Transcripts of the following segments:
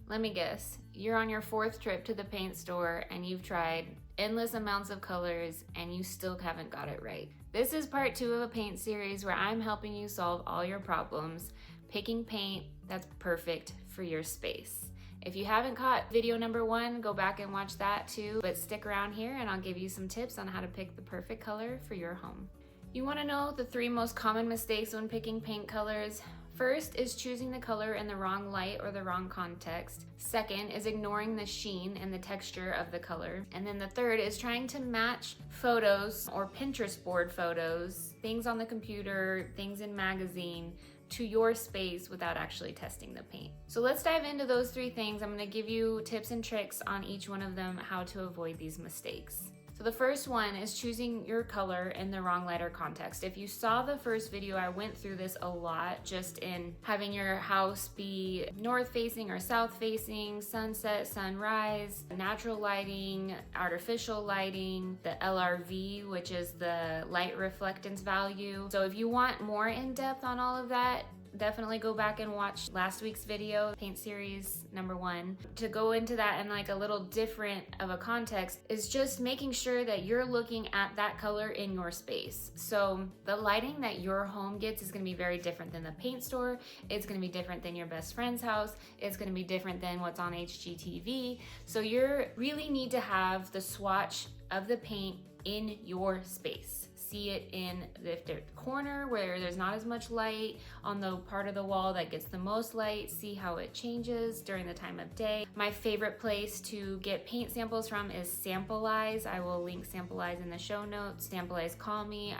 Let me guess, you're on your 4th trip to the paint store and you've tried endless amounts of colors and you still haven't got it right. This is part 2 of a paint series where I'm helping you solve all your problems, picking paint that's perfect for your space. If you haven't caught video number 1, go back and watch that too, but stick around here and I'll give you some tips on how to pick the perfect color for your home. You want to know the 3 most common mistakes when picking paint colors? First is choosing the color in the wrong light or the wrong context. Second is ignoring the sheen and the texture of the color. And then the third is trying to match photos or Pinterest board photos, things on the computer, things in magazine, to your space without actually testing the paint. So let's dive into those 3 things. I'm going to give you tips and tricks on each one of them, how to avoid these mistakes. So the first one is choosing your color in the wrong light or context. If you saw the first video, I went through this a lot, just in having your house be north facing or south facing, sunset, sunrise, natural lighting, artificial lighting, the LRV, which is the light reflectance value. So if you want more in depth on all of that, definitely go back and watch last week's video, paint series number 1. To go into that in like a little different of a context is just making sure that you're looking at that color in your space. So the lighting that your home gets is going to be very different than the paint store. It's going to be different than your best friend's house. It's going to be different than what's on HGTV. So you really need to have the swatch of the paint in your space. See it in the corner where there's not as much light, on the part of the wall that gets the most light. See how it changes during the time of day. My favorite place to get paint samples from is Sampleize. I will link Sampleize in the show notes. Sampleize, call me.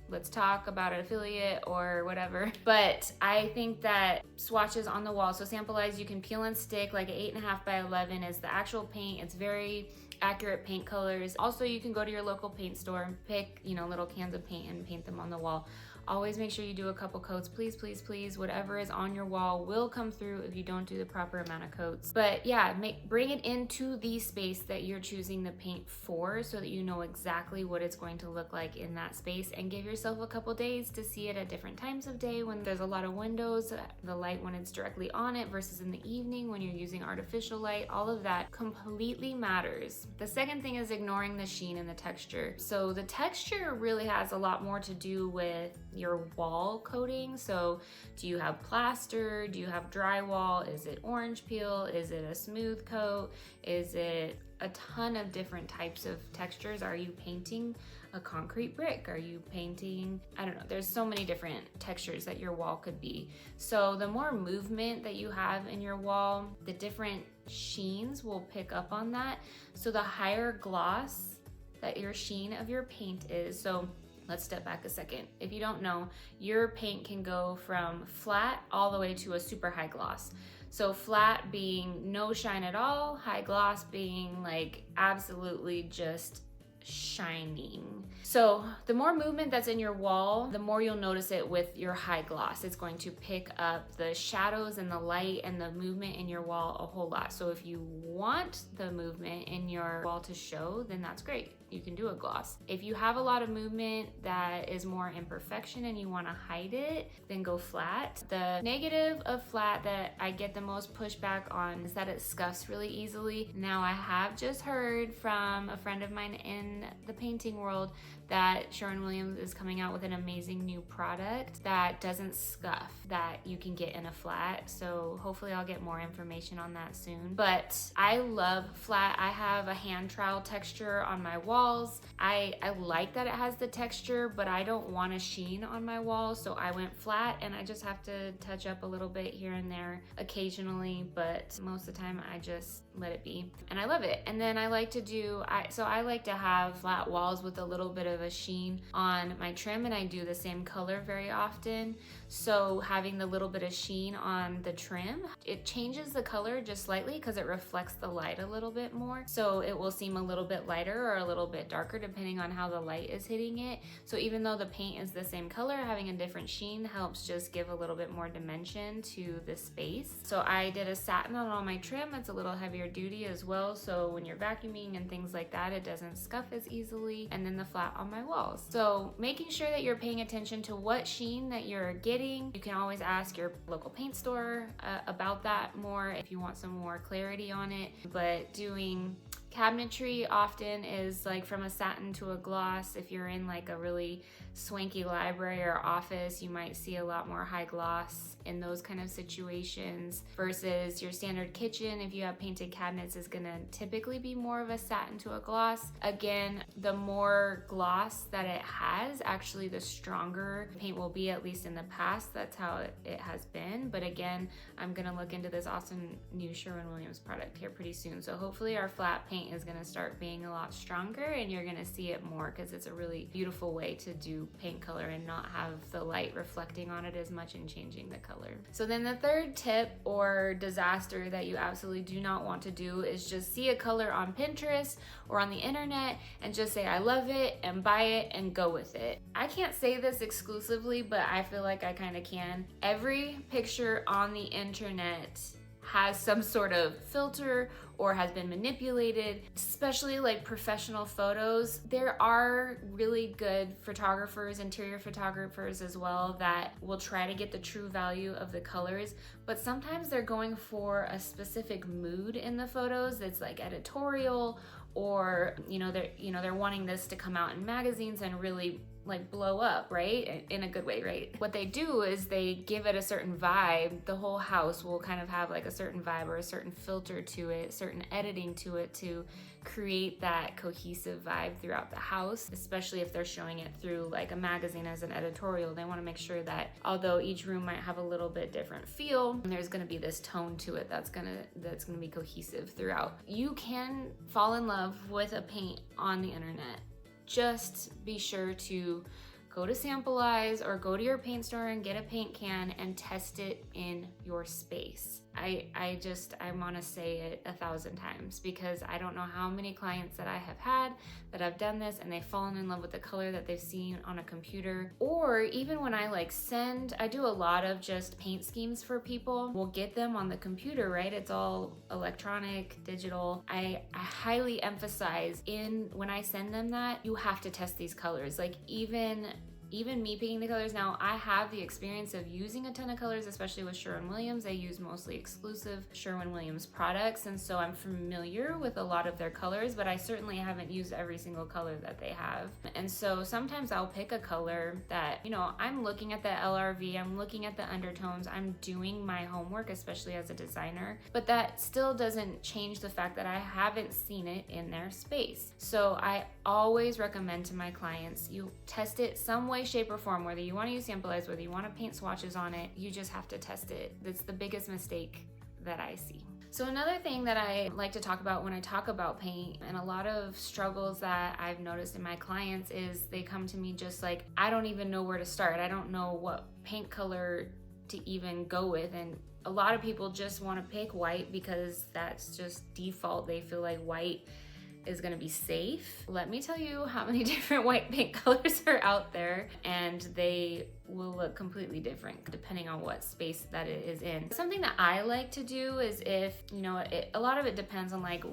Let's talk about an affiliate or whatever. But I think that swatches on the wall, so Sampleize, you can peel and stick, like an 8.5 by 11 is the actual paint. It's very accurate paint colors. Also, you can go to your local paint store and pick, little cans of paint and paint them on the wall. Always make sure you do a couple coats. Please, please, please, whatever is on your wall will come through if you don't do the proper amount of coats. But yeah, bring it into the space that you're choosing the paint for so that you know exactly what it's going to look like in that space, and give yourself a couple days to see it at different times of day when there's a lot of windows, the light when it's directly on it versus in the evening when you're using artificial light. All of that completely matters. The second thing is ignoring the sheen and the texture. So the texture really has a lot more to do with your wall coating. So do you have plaster? Do you have drywall? Is it orange peel? Is it a smooth coat? Is it a ton of different types of textures? Are you painting a concrete brick? Are you painting, I don't know, there's so many different textures that your wall could be. So the more movement that you have in your wall, the different sheens will pick up on that. So the higher gloss that your sheen of your paint is. So let's step back a second. If you don't know, your paint can go from flat all the way to a super high gloss. So flat being no shine at all, high gloss being like absolutely just shining. So the more movement that's in your wall, the more you'll notice it with your high gloss. It's going to pick up the shadows and the light and the movement in your wall a whole lot. So if you want the movement in your wall to show, then that's great. You can do a gloss. If you have a lot of movement that is more imperfection and you want to hide it, then go flat. The negative of flat that I get the most pushback on is that it scuffs really easily. Now, I have just heard from a friend of mine in the painting world that Sherwin-Williams is coming out with an amazing new product that doesn't scuff, that you can get in a flat. So hopefully I'll get more information on that soon. But I love flat. I have a hand trowel texture on my walls. I like that it has the texture, but I don't want a sheen on my walls. So I went flat, and I just have to touch up a little bit here and there occasionally, but most of the time I just let it be. And I love it. And then I like to do, I like to have flat walls with a little bit of a sheen on my trim, and I do the same color very often. So having the little bit of sheen on the trim, it changes the color just slightly because it reflects the light a little bit more. So it will seem a little bit lighter or a little bit darker depending on how the light is hitting it. So even though the paint is the same color, having a different sheen helps just give a little bit more dimension to the space. So I did a satin on all my trim. It's a little heavier duty as well, so when you're vacuuming and things like that, it doesn't scuff as easily. And then the flat on my walls. So making sure that you're paying attention to what sheen that you're getting. You can always ask your local paint store about that more if you want some more clarity on it. But doing cabinetry often is like from a satin to a gloss. If you're in like a really swanky library or office, you might see a lot more high gloss in those kind of situations versus your standard kitchen. If you have painted cabinets, is gonna typically be more of a satin to a gloss. Again, the more gloss that it has, actually the stronger paint will be, at least in the past. That's how it has been. But again, I'm gonna look into this awesome new Sherwin-Williams product here pretty soon. So hopefully our flat paint is gonna start being a lot stronger and you're gonna see it more, because it's a really beautiful way to do paint color and not have the light reflecting on it as much and changing the color. So then the third tip or disaster that you absolutely do not want to do is just see a color on Pinterest or on the internet and just say, I love it, and buy it and go with it. I can't say this exclusively, but I feel like I kind of can. Every picture on the internet has some sort of filter or has been manipulated, especially like professional photos. There are really good photographers, interior photographers as well, that will try to get the true value of the colors, but sometimes they're going for a specific mood in the photos that's like editorial, or they're wanting this to come out in magazines and really like blow up, right? In a good way, right? What they do is they give it a certain vibe. The whole house will kind of have like a certain vibe or a certain filter to it, certain editing to it, to create that cohesive vibe throughout the house, especially if they're showing it through like a magazine as an editorial. They want to make sure that although each room might have a little bit different feel, there's going to be this tone to it that's going to be cohesive throughout. You can fall in love with a paint on the internet. Just be sure to go to Sample-Eyes or go to your paint store and get a paint can and test it in your space. I want to say it 1,000 times, because I don't know how many clients that I have had that have done this and they've fallen in love with the color that they've seen on a computer. Or even when I I do a lot of just paint schemes for people. We'll get them on the computer, right? It's all electronic, digital. I highly emphasize when I send them that, you have to test these colors. Like even me picking the colors. Now, I have the experience of using a ton of colors, especially with Sherwin-Williams. I use mostly exclusive Sherwin-Williams products, and so I'm familiar with a lot of their colors, but I certainly haven't used every single color that they have. And so sometimes I'll pick a color that, I'm looking at the LRV, I'm looking at the undertones, I'm doing my homework, especially as a designer, but that still doesn't change the fact that I haven't seen it in their space. So I always recommend to my clients, you test it some way, shape, or form, whether you want to use Sample-Eyes, whether you want to paint swatches on it, you just have to test it. That's the biggest mistake that I see. So another thing that I like to talk about when I talk about paint, and a lot of struggles that I've noticed in my clients, is they come to me just like, I don't even know where to start. I don't know what paint color to even go with. And a lot of people just want to pick white because that's just default. They feel like white is going to be safe. Let me tell you how many different white paint colors are out there, and they will look completely different depending on what space that it is in. Something that I like to do is, if a lot of it depends on like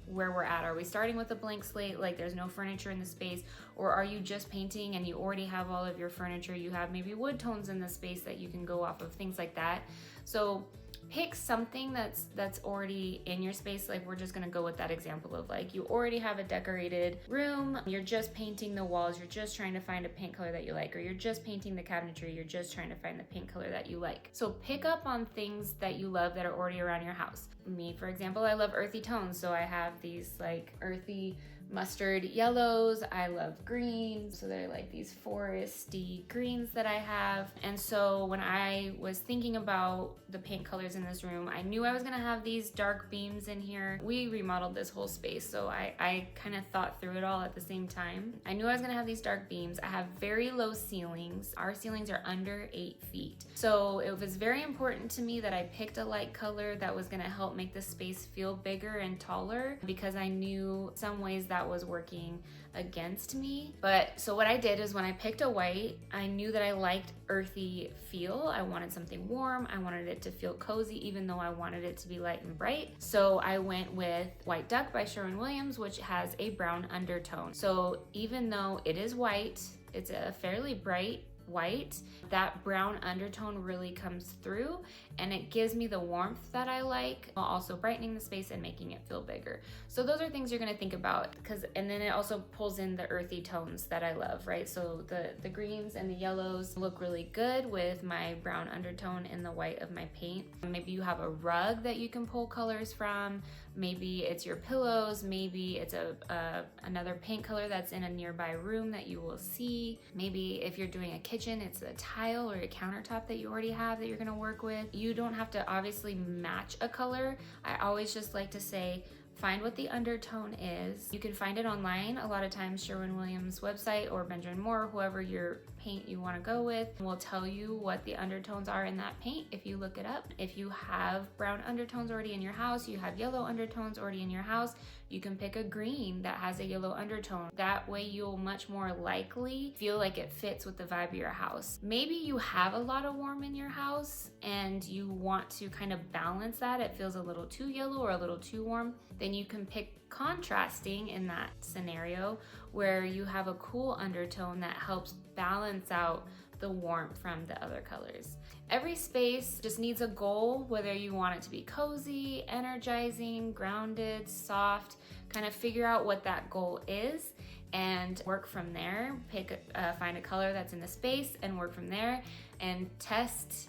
where we're at. Are we starting with a blank slate, like there's no furniture in the space, or are you just painting and you already have all of your furniture? You have maybe wood tones in the space that you can go off of, things like that. So pick something that's already in your space. Like, we're just gonna go with that example of like, you already have a decorated room, you're just painting the walls, you're just trying to find a paint color that you like, or you're just painting the cabinetry, you're just trying to find the paint color that you like. So pick up on things that you love that are already around your house. Me, for example, I love earthy tones, so I have these like earthy mustard yellows. I love greens, so they're like these foresty greens that I have. And so when I was thinking about the paint colors in this room, I knew I was gonna have these dark beams in here. We remodeled this whole space, so I kind of thought through it all at the same time. I knew I was gonna have these dark beams. I have very low ceilings. Our ceilings are under 8 feet. So it was very important to me that I picked a light color that was gonna help help make the space feel bigger and taller, because I knew some ways that was working against me. But so what I did is when I picked a white, I knew that I liked earthy feel. I wanted something warm. I wanted it to feel cozy, even though I wanted it to be light and bright. So I went with White Duck by Sherwin-Williams, which has a brown undertone. So even though it is white, it's a fairly bright white, that brown undertone really comes through, and it gives me the warmth that I like, while also brightening the space and making it feel bigger. So those are things you're gonna think about, and then it also pulls in the earthy tones that I love, right? So the greens and the yellows look really good with my brown undertone and the white of my paint. Maybe you have a rug that you can pull colors from. Maybe it's your pillows. Maybe it's another paint color that's in a nearby room that you will see. Maybe if you're doing a kitchen, it's a tile or a countertop that you already have that you're gonna work with. You don't have to obviously match a color. I always just like to say, find what the undertone is. You can find it online. A lot of times Sherwin-Williams website or Benjamin Moore, whoever your paint you want to go with, will tell you what the undertones are in that paint if you look it up. If you have brown undertones already in your house, you have yellow undertones already in your house, you can pick a green that has a yellow undertone. That way you'll much more likely feel like it fits with the vibe of your house. Maybe you have a lot of warm in your house and you want to kind of balance that. It feels a little too yellow or a little too warm. Then you can pick contrasting in that scenario where you have a cool undertone that helps balance out the warmth from the other colors. Every space just needs a goal, whether you want it to be cozy, energizing, grounded, soft. Kind of figure out what that goal is and work from there. Find a color that's in the space and work from there, and test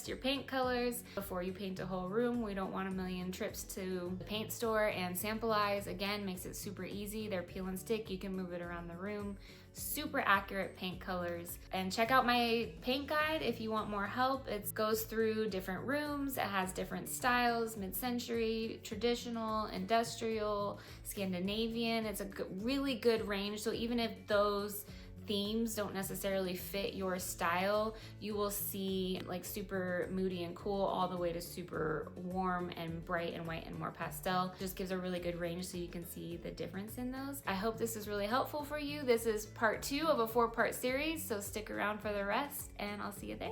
your paint colors before you paint a whole room. We don't want a million trips to the paint store and sampleize. Again, makes it super easy. They're peel and stick. You can move it around the room. Super accurate paint colors. And check out my paint guide if you want more help. It goes through different rooms. It has different styles, mid-century, traditional, industrial, Scandinavian. It's a really good range. So even if those themes don't necessarily fit your style, you will see like super moody and cool all the way to super warm and bright and white and more pastel. Just gives a really good range so you can see the difference in those. I hope this is really helpful for you. This is part 2 of a 4-part series, so stick around for the rest and I'll see you there.